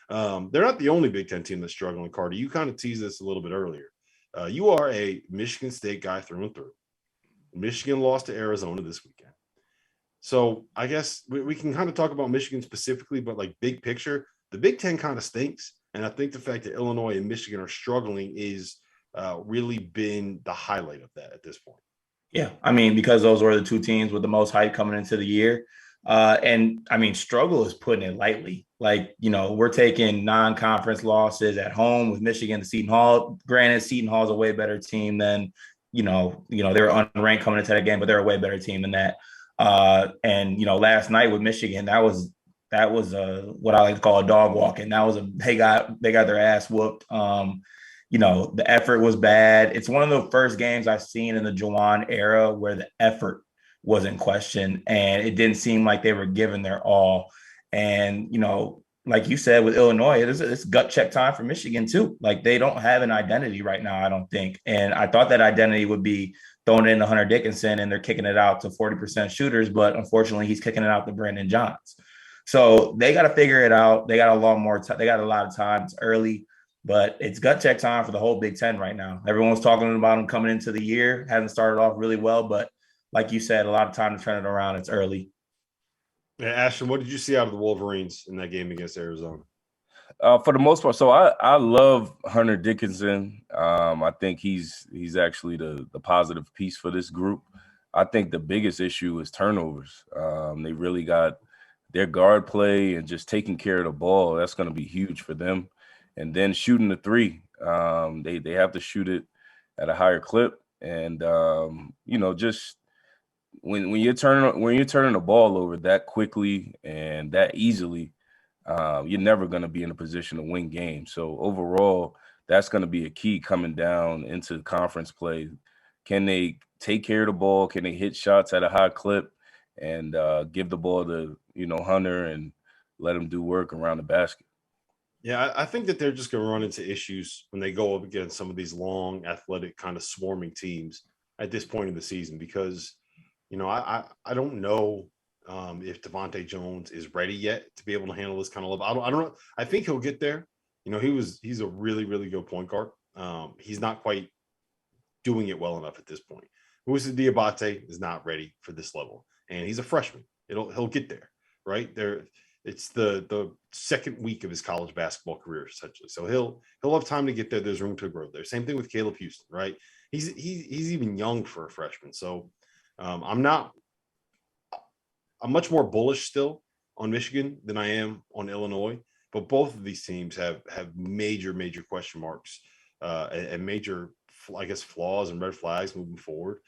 They're not the only Big Ten team that's struggling, Carter. You kind of teased this a little bit earlier. You are a Michigan State guy through and through. Michigan lost to Arizona this weekend. So I guess we can kind of talk about Michigan specifically, but like big picture, the Big Ten kind of stinks. And I think the fact that Illinois and Michigan are struggling is really been the highlight of that at this point. Yeah, I mean, because those were the two teams with the most hype coming into the year. And I mean, struggle is putting it lightly. Like, we're taking non-conference losses at home with Michigan to Seton Hall. Granted, Seton Hall is a way better team than, they were unranked coming into that game, but they're a way better team than that. And last night with Michigan, that was what I like to call a dog walking. That was they got their ass whooped. The effort was bad. It's one of the first games I've seen in the Juwan era where the effort was in question and it didn't seem like they were giving their all. And, like you said, with Illinois, it's gut check time for Michigan too. Like they don't have an identity right now, I don't think. And I thought that identity would be throwing it into Hunter Dickinson and they're kicking it out to 40% shooters, but unfortunately he's kicking it out to Brandon Johns. So they got to figure it out. They got a lot more. They got a lot of time. It's early. But it's gut check time for the whole Big Ten right now. Everyone's talking about them coming into the year. Hasn't started off really well, but like you said, a lot of time to turn it around. It's early. Yeah, Ashton, what did you see out of the Wolverines in that game against Arizona? For the most part, so I love Hunter Dickinson. I think he's actually the positive piece for this group. I think the biggest issue is turnovers. They really got their guard play and just taking care of the ball. That's going to be huge for them. And then shooting the three, they have to shoot it at a higher clip, and just when you're turning the ball over that quickly and that easily, you're never going to be in a position to win games. So overall, that's going to be a key coming down into conference play. Can they take care of the ball? Can they hit shots at a high clip and give the ball to Hunter and let him do work around the basket? Yeah, I think that they're just going to run into issues when they go up against some of these long, athletic, kind of swarming teams at this point in the season because, I don't know if Devontae Jones is ready yet to be able to handle this kind of level. I don't know. I think he'll get there. He's a really, really good point guard. He's not quite doing it well enough at this point. Moussa Diabate is not ready for this level, and he's a freshman. He'll get there, right there. It's the second week of his college basketball career, essentially. So he'll have time to get there. There's room to grow there. Same thing with Caleb Houston, right? He's even young for a freshman. So I'm much more bullish still on Michigan than I am on Illinois. But both of these teams have major question marks and major, I guess, flaws and red flags moving forward.